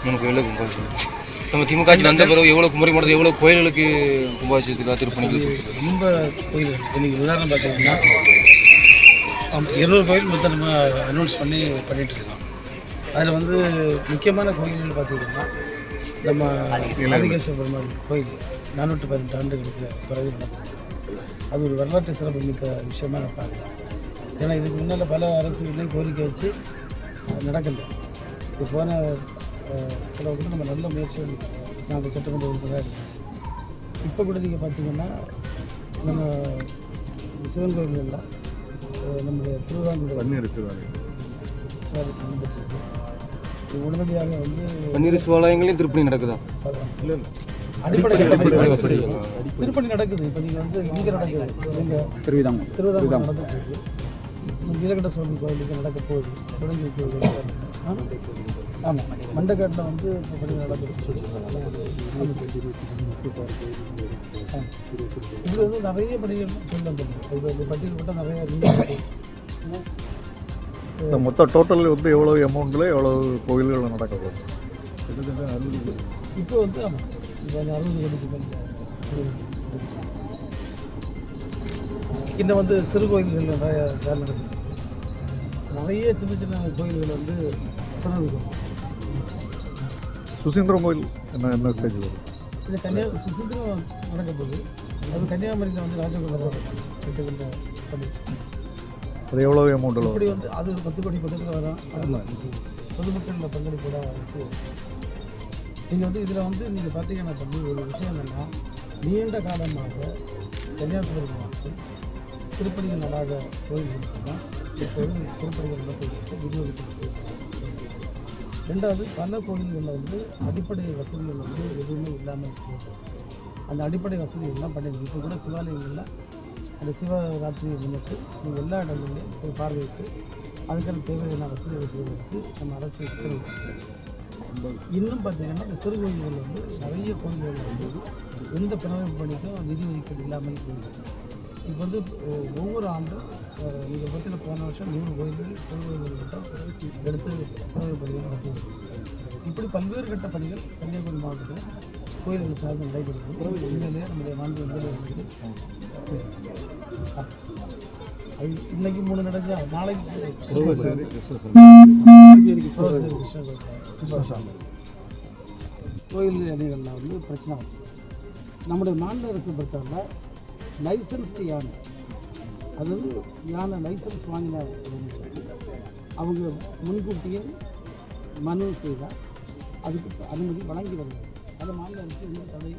3 கோயிலுக்கு கும்பாபிஷேகம். நம்ம திமுக ஆட்சி வந்த பிறகு எவ்வளோ குமரி மாவட்டத்தில் எவ்வளோ கோயில்களுக்கு கும்பாபிஷேகத்துக்கு திருப்பணிகள் ரொம்ப கோயில். இன்றைக்கி உதாரணம் பார்த்தீங்கன்னா 200 கோயில் மொத்தம் நம்ம அனௌன்ஸ் பண்ணிகிட்ருக்கோம். அதில் வந்து முக்கியமான கோயில்கள் பார்த்திங்கன்னா நம்ம ஆதிகேஸ்வர பெருமாள் கோயில் 418 ஆண்டுகளுக்கு பிறகு நடக்கும். அது ஒரு வரலாற்று சிறப்பு மிக்க விஷயமாக நான் பார்க்குறேன். ஏன்னா இதுக்கு முன்னால் பல அரசுகளையும் கோரிக்கை வச்சு நடக்கல. இப்போ போன வந்து நம்ம நல்ல முயற்சி நாங்கள் சட்டமன்ற உறுப்பினராக இருக்கோம். இப்போ கூட நீங்கள் பார்த்தீங்கன்னா நம்ம சிவன் கோயில்களில் நம்முடைய திருவாரூர் உடனடியாக வந்து பன்னீர் சிவாலயங்களையும் திருப்பணி நடக்குதா? இல்லை அடிப்படை திருப்பணி நடக்குது. இப்போ நீங்கள் வந்து இங்கே நடக்குது, நீங்கள் திருவிதாங்கூர் நடக்குது, நீலகண்ட சுவாமி கோயிலுக்கு நடக்க போகுது, தொடங்கி வைக்க. ஆமாம், மண்டக்காட்டில் வந்து இப்போ பணி நடக்குது. இதில் வந்து நிறைய பணிகள் சொல்லப்படுது. இப்போ பட்டியல் போட்டால் நிறைய மொத்தம் டோட்டல் வந்து எவ்வளோ அமௌண்ட்டில் எவ்வளோ கோயில்கள் நடக்க போகுது? இப்போ வந்து ஆமாம், இப்போ 60 கோடிக்கு மேலே. இன்னும் வந்து சிறு கோயில்கள் நிறைய வேலை நடக்குது. நிறைய சின்ன சின்ன கோயில்கள் வந்து திறந்துருக்கும். சுசீந்திரம் கோயில் என்ன ஸ்டேஜ் வரும்? இது சுசீந்திரம் நடக்க போகுது. அது கன்னியாகுமரியில் வந்து ராஜகோபால் கட்டுக்கின்ற பணி. அது எவ்வளோ அமௌண்ட்டில் இப்படி வந்து அது ஒரு 10 கோடி பக்கத்தில் வரும். அதெல்லாம் பொதுமக்களில் பங்களிப்போட வச்சு நீங்கள் வந்து இதில் வந்து நீங்கள் பார்த்தீங்கன்னா தம்பி ஒரு விஷயம் என்னென்னா, நீண்ட காலமாக கன்னியாகுமரி மாவட்டம் திருப்பணிகள் நடாத கோயில்களுக்கு தான் இப்போது திருப்பணிகள் நடப்பதற்கு விநியோகிக்கப்பட்டு. ரெண்டாவது, பல கோயில்களில் வந்து அடிப்படை வசதிகள் வந்து எதுவுமே இல்லாமல் இருக்குது. அந்த அடிப்படை வசதி எல்லாம் பண்ணிடுது. இப்போ கூட சிவாலயங்களில் அந்த சிவராத்திரியை முன்னிட்டு நீங்கள் எல்லா இடங்களையும் போய் பார்வையிட்டு அதுக்கான தேவையான வசதிகளை செய்வதற்கு நம்ம அரசு உத்தரவு. இன்னும் பார்த்தீங்கன்னா இந்த சிறு கோயில்கள் வந்து நிறைய கோயில்கள் வந்து எந்த பிறகு பணிக்கும் நிதி ஒதுக்கீடு இல்லாமல் போயிருக்கு. இப்போ வந்து ஒவ்வொரு ஆண்டும் நீங்கள் பற்றின போன வருஷம் 100 கோயில்கள் சிறு கோயில்கள் தான் எடுத்து பிறகு பணிகள் நடத்துது. இப்படி பல்வேறு கட்ட பணிகள் கன்னியாகுமரி மாவட்டத்தில் கோயில்கள் சார்ந்து நடைபெறுகிறது. உண்மையிலேயே நம்முடைய மாநில வந்து அது இன்னைக்கு 3 நடந்தா நாளைக்கு கோயில் அணிகளில் வந்து பிரச்சனை வரும். நம்முடைய மாநில அரசு பொறுத்தவரை லைசன்ஸ்டு யானை, அதாவது யானை லைசன்ஸ் வாங்கின அவங்க முன்கூட்டியே மனு செய்தால் அதுக்கு அனுமதி வழங்கி வருகிறது. அதை மாநில அரசு இன்னும் தடை